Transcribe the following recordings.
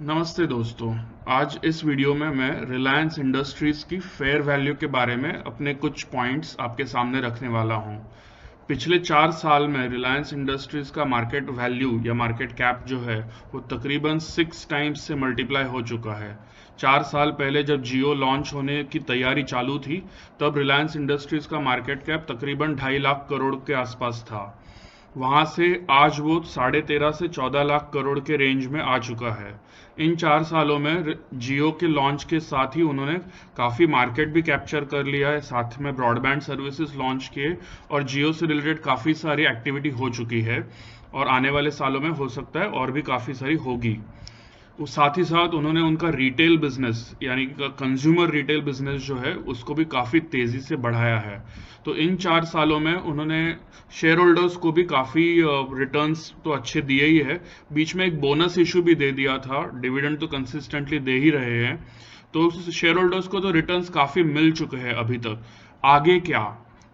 नमस्ते दोस्तों। आज इस वीडियो में मैं रिलायंस इंडस्ट्रीज की फेयर वैल्यू के बारे में अपने कुछ पॉइंट्स आपके सामने रखने वाला हूं। पिछले 4 साल में रिलायंस इंडस्ट्रीज का मार्केट वैल्यू या मार्केट कैप जो है वो तकरीबन 6 टाइम्स से मल्टीप्लाई हो चुका है। 4 साल पहले जब जियो लॉन्च होने की तैयारी चालू थी तब रिलायंस इंडस्ट्रीज का मार्केट कैप तकरीबन 2.5 लाख करोड़ के आसपास था। वहां से आज वो 13.5 से 14 लाख करोड़ के रेंज में आ चुका है। इन 4 सालों में जियो के लॉन्च के साथ ही उन्होंने काफ़ी मार्केट भी कैप्चर कर लिया है, साथ में ब्रॉडबैंड सर्विसेज लॉन्च किए और जियो से रिलेटेड काफ़ी सारी एक्टिविटी हो चुकी है और आने वाले सालों में हो सकता है और भी काफ़ी सारी होगी। साथ ही साथ उन्होंने उनका रिटेल बिजनेस यानी कि कंज्यूमर रिटेल बिजनेस जो है उसको भी काफ़ी तेज़ी से बढ़ाया है। तो इन 4 सालों में उन्होंने शेयर होल्डर्स को भी काफ़ी रिटर्न्स तो अच्छे दिए ही है। बीच में एक बोनस इशू भी दे दिया था, डिविडेंड तो कंसिस्टेंटली दे ही रहे हैं। तो शेयर होल्डर्स को तो रिटर्न्स काफ़ी मिल चुके हैं अभी तक। आगे क्या,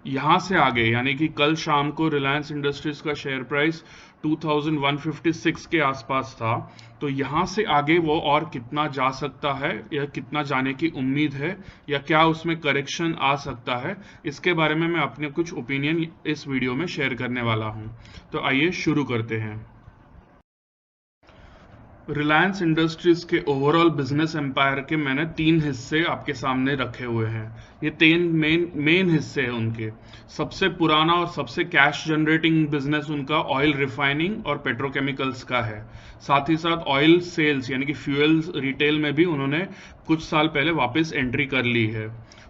यहाँ से आगे यानी कि कल शाम को रिलायंस इंडस्ट्रीज का शेयर प्राइस 2156 के आसपास था। तो यहाँ से आगे वो और कितना जा सकता है या कितना जाने की उम्मीद है या क्या उसमें करेक्शन आ सकता है, इसके बारे में मैं अपने कुछ ओपिनियन इस वीडियो में शेयर करने वाला हूँ। तो आइए शुरू करते हैं। रिलायंस इंडस्ट्रीज के ओवरऑल बिजनेस एम्पायर के मैंने 3 हिस्से आपके सामने रखे हुए हैं। ये 3 मेन हिस्से हैं उनके। सबसे पुराना और सबसे कैश जनरेटिंग बिजनेस उनका ऑयल रिफाइनिंग और पेट्रोकेमिकल्स का है। साथ ही साथ ऑयल सेल्स यानी कि फ्यूल रिटेल में भी उन्होंने कुछ साल पहले वापस एंट्री कर ली है।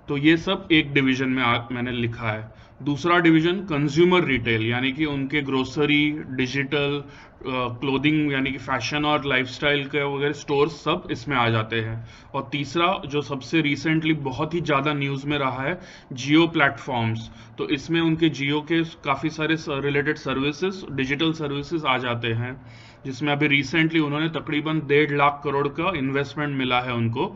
तो ये सब एक डिवीजन में मैंने लिखा है। दूसरा डिवीजन कंज्यूमर रिटेल यानी कि उनके ग्रोसरी, डिजिटल, क्लोथिंग यानी कि फैशन और लाइफस्टाइल के वगैरह स्टोर्स सब इसमें आ जाते हैं। और तीसरा जो सबसे रिसेंटली बहुत ही ज़्यादा न्यूज़ में रहा है, जियो प्लेटफॉर्म्स। तो इसमें उनके जियो के काफ़ी सारे रिलेटेड सर्विसेज, डिजिटल सर्विसेज आ जाते हैं, जिसमें अभी रिसेंटली उन्होंने तकरीबन 1.5 लाख करोड़ का इन्वेस्टमेंट मिला है उनको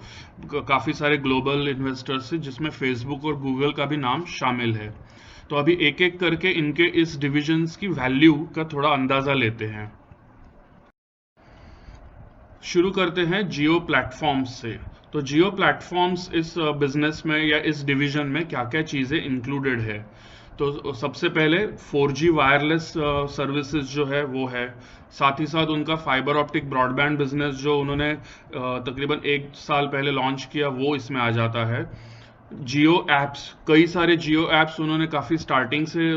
काफ़ी सारे ग्लोबल इन्वेस्टर्स से, जिसमें फेसबुक और गूगल का भी नाम शामिल है। तो अभी एक एक करके इनके इस डिविजन्स की वैल्यू का थोड़ा अंदाजा लेते हैं। शुरू करते हैं जियो प्लेटफॉर्म्स से। तो जियो प्लेटफॉर्म्स इस बिजनेस में या इस डिवीजन में क्या क्या चीज़ें इंक्लूडेड है। तो सबसे पहले 4G वायरलेस सर्विसेज जो है वो है। साथ ही साथ उनका फाइबर ऑप्टिक ब्रॉडबैंड बिजनेस जो उन्होंने तकरीबन 1 साल पहले लॉन्च किया वो इसमें आ जाता है। जियो एप्स, कई सारे जियो एप्स उन्होंने काफ़ी स्टार्टिंग से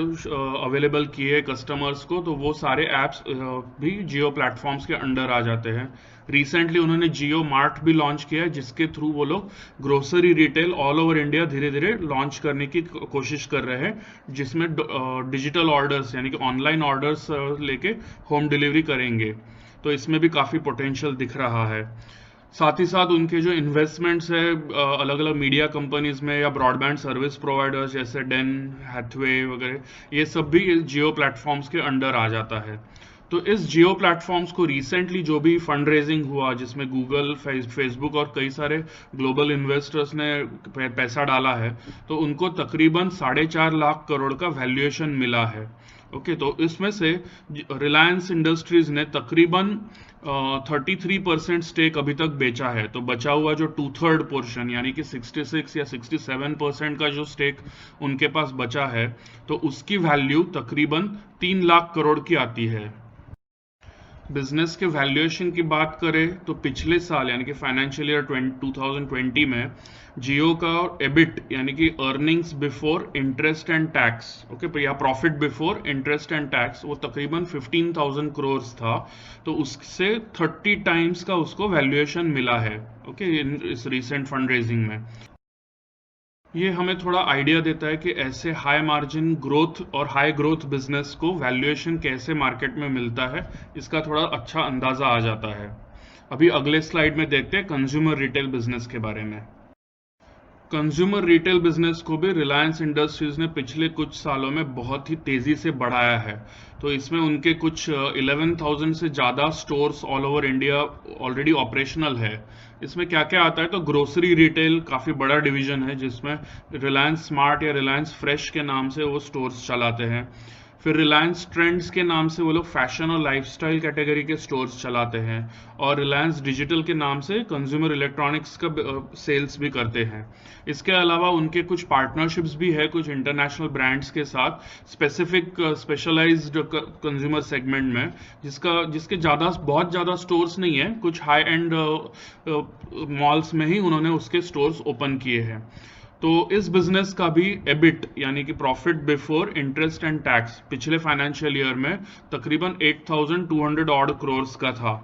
अवेलेबल किए कस्टमर्स को, तो वो सारे एप्स भी जियो प्लेटफॉर्म्स के अंडर आ जाते हैं। रिसेंटली उन्होंने जियो मार्ट भी लॉन्च किया है, जिसके थ्रू वो लोग grocery retail all over India धीरे धीरे लॉन्च करने की कोशिश कर रहे हैं, जिसमें डिजिटल ऑर्डर्स यानी कि ऑनलाइन ऑर्डर्स लेके होम डिलीवरी करेंगे। तो इसमें भी काफ़ी पोटेंशियल दिख रहा है। साथ ही साथ उनके जो इन्वेस्टमेंट्स है अलग अलग मीडिया कंपनीज में या ब्रॉडबैंड सर्विस प्रोवाइडर्स जैसे डेन, हैथवे वगैरह, ये सब भी जियो प्लेटफॉर्म्स के अंडर आ जाता है। तो इस जियो प्लेटफॉर्म्स को रिसेंटली जो भी फंड रेजिंग हुआ, जिसमें गूगल, फेसबुक और कई सारे ग्लोबल इन्वेस्टर्स ने पैसा डाला है, तो उनको तकरीबन 4.5 लाख करोड़ का वैल्यूएशन मिला है। ओके, तो इसमें से रिलायंस इंडस्ट्रीज ने तकरीबन 33% स्टेक अभी तक बेचा है। तो बचा हुआ जो 2/3 पोर्शन यानी कि 66 या 67% का जो स्टेक उनके पास बचा है, तो उसकी वैल्यू तकरीबन 3 लाख करोड़ की आती है। बिजनेस के वैल्यूएशन की बात करें तो पिछले साल यानी कि फाइनेंशियल ईयर 2020 में जियो का एबिट यानी कि earnings before interest and tax, okay, या profit before interest and tax, वो तकरीबन 15,000 करोड़ था। तो उससे 30 टाइम्स का उसको वैल्यूएशन मिला है, ओके, इस रिसेंट फंड रेजिंग में। ये हमें थोड़ा आइडिया देता है कि ऐसे हाई मार्जिन ग्रोथ और हाई ग्रोथ बिजनेस को वैल्यूएशन कैसे मार्केट में मिलता है, इसका थोड़ा अच्छा अंदाजा आ जाता है। अभी अगले स्लाइड में देखते हैं कंज्यूमर रिटेल बिजनेस के बारे में। कंज्यूमर रिटेल बिजनेस को भी रिलायंस इंडस्ट्रीज ने पिछले कुछ सालों में बहुत ही तेजी से बढ़ाया है। तो इसमें उनके कुछ 11,000 से ज़्यादा stores all over India already operational है। इसमें क्या क्या आता है, तो ग्रोसरी रिटेल काफ़ी बड़ा डिवीजन है, जिसमें रिलायंस स्मार्ट या रिलायंस फ्रेश के नाम से वो स्टोर्स चलाते हैं। फिर रिलायंस ट्रेंड्स के नाम से वो लोग फैशन और लाइफस्टाइल कैटेगरी के स्टोर्स चलाते हैं, और रिलायंस डिजिटल के नाम से कंज्यूमर इलेक्ट्रॉनिक्स का सेल्स भी करते हैं। इसके अलावा उनके कुछ पार्टनरशिप्स भी है कुछ इंटरनेशनल ब्रांड्स के साथ, स्पेसिफिक स्पेशलाइज्ड कंज्यूमर सेगमेंट में, जिसके बहुत ज़्यादा स्टोर्स नहीं है, कुछ हाई एंड मॉल्स में ही उन्होंने उसके स्टोर्स ओपन किए हैं। तो इस बिजनेस का भी एबिट यानी कि profit before interest and tax पिछले फाइनेंशियल ईयर में तकरीबन 8,200 ऑड करोड़ का था।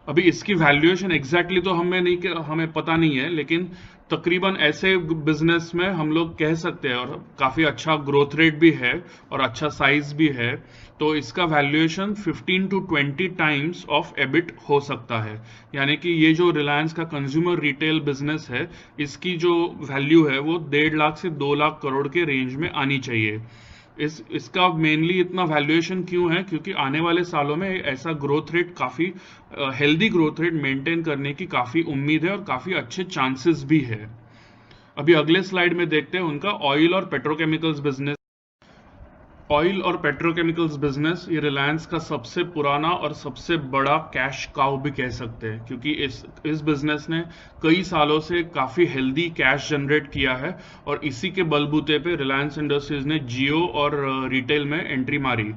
अभी इसकी वैल्यूएशन एग्जैक्टली तो हमें पता नहीं है, लेकिन तकरीबन ऐसे बिजनेस में हम लोग कह सकते हैं, और काफ़ी अच्छा ग्रोथ रेट भी है और अच्छा साइज भी है, तो इसका valuation 15 to 20 times of EBIT हो सकता है। यानी कि ये जो रिलायंस का कंज्यूमर रिटेल बिजनेस है, इसकी जो वैल्यू है वो 1.5 लाख से 2 लाख करोड़ के रेंज में आनी चाहिए। इसका मेनली इतना वैल्यूएशन क्यों है, क्योंकि आने वाले सालों में ऐसा ग्रोथ रेट, काफ़ी हेल्दी ग्रोथ रेट मेंटेन करने की काफ़ी उम्मीद है और काफ़ी अच्छे चांसेस भी है। अभी अगले स्लाइड में देखते हैं उनका ऑयल और पेट्रोकेमिकल्स बिजनेस। ऑयल और पेट्रोकेमिकल्स बिजनेस ये रिलायंस का सबसे पुराना और सबसे बड़ा कैश काउ भी कह सकते हैं, क्योंकि इस बिजनेस ने कई सालों से काफ़ी हेल्दी कैश जनरेट किया है, और इसी के बलबूते पे रिलायंस इंडस्ट्रीज ने जियो और रिटेल में एंट्री मारी।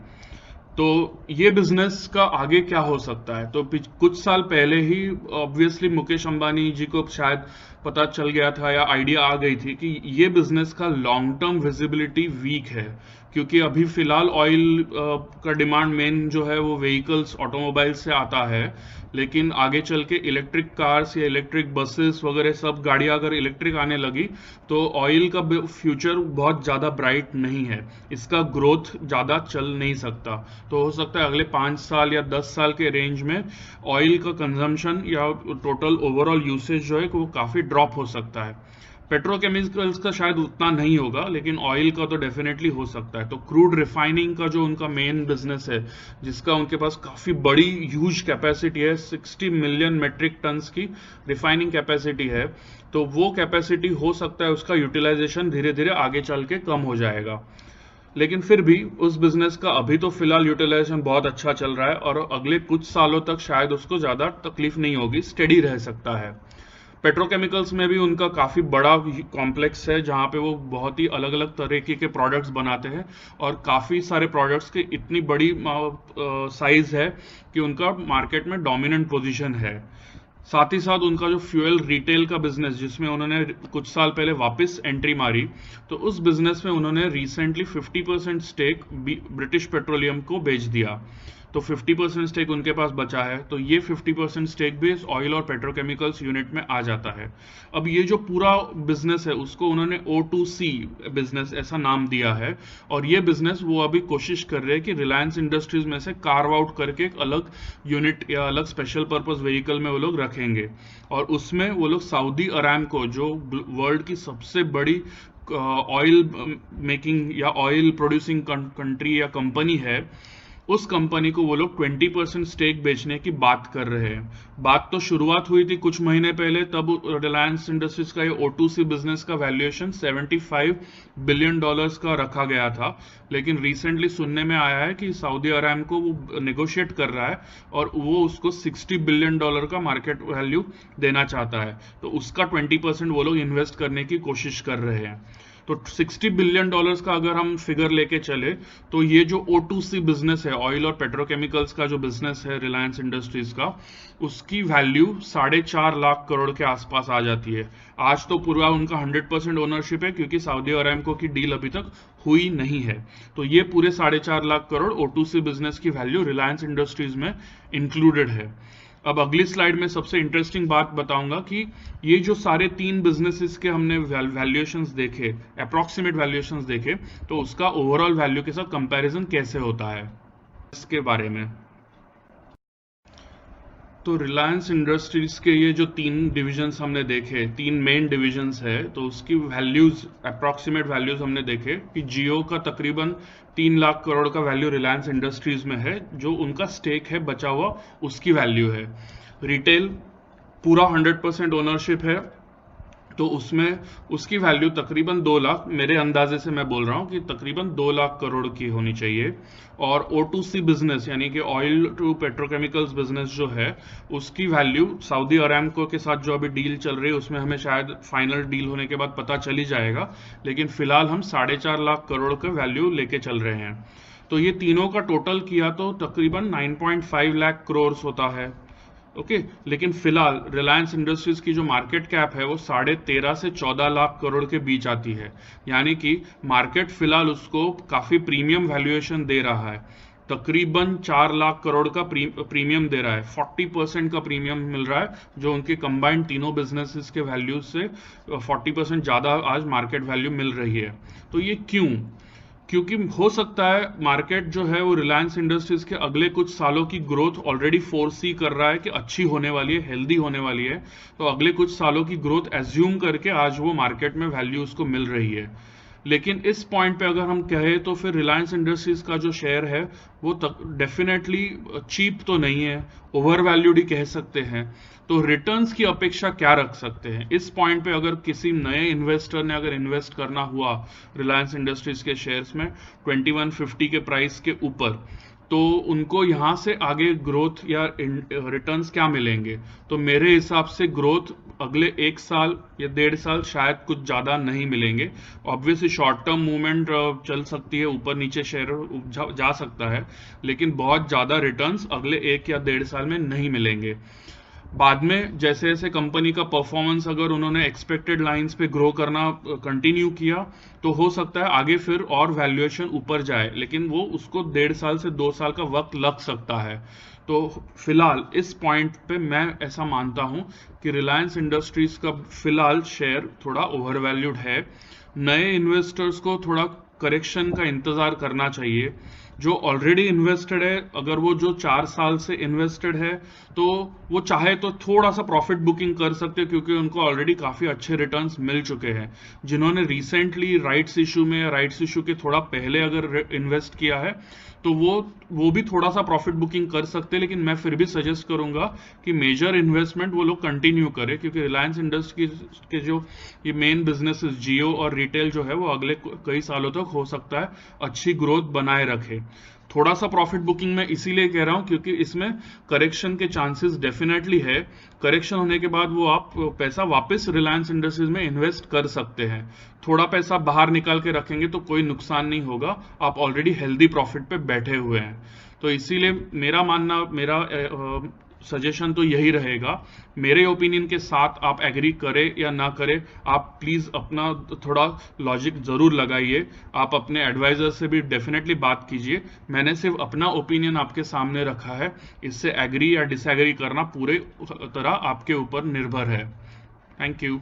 तो ये बिजनेस का आगे क्या हो सकता है, तो कुछ साल पहले ही ऑब्वियसली मुकेश अंबानी जी को शायद पता चल गया था या आइडिया आ गई थी कि ये बिजनेस का लॉन्ग टर्म विजिबिलिटी वीक है, क्योंकि अभी फिलहाल ऑयल का डिमांड मेन जो है वो व्हीकल्स ऑटोमोबाइल से आता है, लेकिन आगे चल के इलेक्ट्रिक कार्स या इलेक्ट्रिक बसेस वगैरह सब गाड़ियां अगर इलेक्ट्रिक आने लगी तो ऑयल का फ्यूचर बहुत ज़्यादा ब्राइट नहीं है, इसका ग्रोथ ज़्यादा चल नहीं सकता। तो हो सकता है अगले 5 साल या 10 साल के रेंज में ऑयल का कंजम्पशन या टोटल ओवरऑल यूसेज जो है वो काफ़ी ड्रॉप हो सकता है। पेट्रोकेमिकल्स का शायद उतना नहीं होगा, लेकिन ऑयल का तो डेफिनेटली हो सकता है। तो क्रूड रिफाइनिंग का जो उनका मेन बिजनेस है, जिसका उनके पास काफ़ी बड़ी ह्यूज कैपेसिटी है, 60 मिलियन मेट्रिक टन्स की रिफाइनिंग कैपेसिटी है, तो वो कैपेसिटी हो सकता है उसका यूटिलाइजेशन धीरे धीरे आगे चल के कम हो जाएगा। लेकिन फिर भी उस बिजनेस का अभी तो फिलहाल यूटिलाइजेशन बहुत अच्छा चल रहा है, और अगले कुछ सालों तक शायद उसको ज़्यादा तकलीफ नहीं होगी, स्टेडी रह सकता है। पेट्रोकेमिकल्स में भी उनका काफ़ी बड़ा कॉम्प्लेक्स है, जहाँ पे वो बहुत ही अलग अलग तरीके के प्रोडक्ट्स बनाते हैं, और काफ़ी सारे प्रोडक्ट्स की इतनी बड़ी साइज है कि उनका मार्केट में डोमिनेंट पोजीशन है। साथ ही साथ उनका जो फ्यूल रिटेल का बिजनेस, जिसमें उन्होंने कुछ साल पहले वापस एंट्री मारी, तो उस बिजनेस में उन्होंने रिसेंटली 50% स्टेक ब्रिटिश पेट्रोलियम को बेच दिया, तो 50% स्टेक उनके पास बचा है। तो ये 50% स्टेक भी इस ऑयल और पेट्रोकेमिकल्स यूनिट में आ जाता है। अब ये जो पूरा बिजनेस है उसको उन्होंने O2C बिजनेस ऐसा नाम दिया है, और ये बिजनेस वो अभी कोशिश कर रहे हैं कि रिलायंस इंडस्ट्रीज में से कार्व आउट करके एक अलग यूनिट या अलग स्पेशल पर्पस व्हीकल में वो लोग रखेंगे, और उसमें वो लोग सऊदी अरामको, जो वर्ल्ड की सबसे बड़ी ऑयल मेकिंग या ऑयल प्रोड्यूसिंग कंट्री या कंपनी है, उस कंपनी को वो लोग 20% स्टेक बेचने की बात कर रहे हैं। बात तो शुरुआत हुई थी कुछ महीने पहले, तब रिलायंस इंडस्ट्रीज का ये O2C बिजनेस का वैल्यूएशन $75 बिलियन का रखा गया था, लेकिन रिसेंटली सुनने में आया है कि सऊदी अरामको वो नेगोशिएट कर रहा है और वो उसको $60 बिलियन का मार्केट वैल्यू देना चाहता है, तो उसका 20% वो लोग इन्वेस्ट करने की कोशिश कर रहे हैं। तो $60 बिलियन का अगर हम फिगर लेके चले, तो ये जो O2C बिजनेस है, ऑयल और पेट्रोकेमिकल्स का जो बिजनेस है रिलायंस इंडस्ट्रीज का, उसकी वैल्यू 4.5 लाख करोड़ के आसपास आ जाती है। आज तो पूरा उनका 100% ओनरशिप है, क्योंकि सऊदी अरामको की डील अभी तक हुई नहीं है। तो ये पूरे 4.5 लाख करोड़ O2C बिजनेस की वैल्यू रिलायंस इंडस्ट्रीज में इंक्लूडेड है। अब अगली स्लाइड में सबसे इंटरेस्टिंग बात बताऊंगा कि ये जो सारे 3 बिजनेसेस के हमने वैल्यूएशंस देखे, अप्रॉक्सीमेट वैल्यूएशंस देखे, तो उसका ओवरऑल वैल्यू के साथ कंपैरिजन कैसे होता है इसके बारे में। तो रिलायंस इंडस्ट्रीज के ये जो 3 डिविजन्स हमने देखे, 3 मेन डिविजन्स है, तो उसकी वैल्यूज, अप्रॉक्सीमेट वैल्यूज हमने देखे कि जियो का तकरीबन 3 लाख करोड़ का वैल्यू रिलायंस इंडस्ट्रीज में है, जो उनका स्टेक है बचा हुआ उसकी वैल्यू है। रिटेल पूरा 100% ओनरशिप है, तो उसमें उसकी वैल्यू तकरीबन 2 लाख, मेरे अंदाजे से मैं बोल रहा हूँ कि तकरीबन 2 लाख करोड़ की होनी चाहिए। और O2C बिजनेस यानी कि ऑयल टू पेट्रोकेमिकल्स बिजनेस जो है, उसकी वैल्यू सऊदी अरामको के साथ जो अभी डील चल रही है उसमें हमें शायद फाइनल डील होने के बाद पता चल ही जाएगा, लेकिन फिलहाल हम 4.5 लाख करोड़ का वैल्यू लेके चल रहे हैं। तो ये तीनों का टोटल किया तो तकरीबन 9.5 लाख करोड़ होता है। ओके, लेकिन फिलहाल रिलायंस इंडस्ट्रीज की जो मार्केट कैप है वो 13.5 से 14 लाख करोड़ के बीच आती है, यानी कि मार्केट फिलहाल उसको काफी प्रीमियम वैल्यूएशन दे रहा है। तकरीबन 4 लाख करोड़ का प्रीमियम दे रहा है, 40% का प्रीमियम मिल रहा है, जो उनके कंबाइंड तीनों बिजनेसेस के वैल्यू से 40% ज्यादा आज मार्केट वैल्यू मिल रही है। तो ये क्यों? क्योंकि हो सकता है मार्केट जो है वो रिलायंस इंडस्ट्रीज के अगले कुछ सालों की ग्रोथ ऑलरेडी फोरसी कर रहा है कि अच्छी होने वाली है, हेल्दी होने वाली है, तो अगले कुछ सालों की ग्रोथ एज्यूम करके आज वो मार्केट में वैल्यू उसको मिल रही है। लेकिन इस पॉइंट पे अगर हम कहें तो फिर रिलायंस इंडस्ट्रीज का जो शेयर है वो डेफिनेटली चीप तो नहीं है, ओवर वैल्यूड ही कह सकते हैं। तो रिटर्न्स की अपेक्षा क्या रख सकते हैं इस पॉइंट पे? अगर किसी नए इन्वेस्टर ने अगर इन्वेस्ट करना हुआ रिलायंस इंडस्ट्रीज के शेयर्स में 2150 के प्राइस के ऊपर, तो उनको यहां से आगे ग्रोथ या रिटर्न्स क्या मिलेंगे? तो मेरे हिसाब से ग्रोथ अगले 1 साल या 1.5 साल शायद कुछ ज्यादा नहीं मिलेंगे। ऑब्वियसली शॉर्ट टर्म मूवमेंट चल सकती है, ऊपर नीचे शेयर जा सकता है, लेकिन बहुत ज्यादा रिटर्न्स अगले 1 या 1.5 साल में नहीं मिलेंगे। बाद में जैसे जैसे कंपनी का परफॉर्मेंस अगर उन्होंने एक्सपेक्टेड लाइंस पे ग्रो करना कंटिन्यू किया तो हो सकता है आगे फिर और वैल्यूएशन ऊपर जाए, लेकिन वो उसको 1.5 साल से 2 साल का वक्त लग सकता है। तो फिलहाल इस पॉइंट पे मैं ऐसा मानता हूं कि रिलायंस इंडस्ट्रीज का फिलहाल शेयर थोड़ा ओवर वैल्यूड है। नए इन्वेस्टर्स को थोड़ा करेक्शन का इंतजार करना चाहिए। जो ऑलरेडी इन्वेस्टेड है, अगर वो जो 4 साल से इन्वेस्टेड है, तो वो चाहे तो थोड़ा सा प्रॉफिट बुकिंग कर सकते हैं, क्योंकि उनको ऑलरेडी काफी अच्छे रिटर्न्स मिल चुके हैं। जिन्होंने रिसेंटली राइट्स इशू में या राइट्स इशू के थोड़ा पहले अगर इन्वेस्ट किया है, तो वो भी थोड़ा सा प्रॉफिट बुकिंग कर सकते हैं। लेकिन मैं फिर भी सजेस्ट करूंगा कि मेजर इन्वेस्टमेंट वो लोग कंटिन्यू करें, क्योंकि रिलायंस इंडस्ट्रीज के जो ये मेन बिजनेसेस जियो और रिटेल जो है वो अगले कई सालों तक हो सकता है अच्छी ग्रोथ बनाए रखे। थोड़ा सा प्रॉफिट बुकिंग मैं इसीलिए कह रहा हूं क्योंकि इसमें करेक्शन के चांसेस डेफिनेटली है। करेक्शन होने के बाद वो आप पैसा वापस रिलायंस इंडस्ट्रीज में इन्वेस्ट कर सकते हैं। थोड़ा पैसा बाहर निकाल के रखेंगे तो कोई नुकसान नहीं होगा, आप ऑलरेडी हेल्दी प्रॉफिट पे बैठे हुए हैं। तो इसीलिए मेरा सजेशन तो यही रहेगा। मेरे ओपिनियन के साथ आप एग्री करें या ना करें, आप प्लीज अपना थोड़ा लॉजिक जरूर लगाइए। आप अपने एडवाइजर से भी डेफिनेटली बात कीजिए। मैंने सिर्फ अपना ओपिनियन आपके सामने रखा है, इससे एग्री या डिसएग्री करना पूरे तरह आपके ऊपर निर्भर है। Thank you.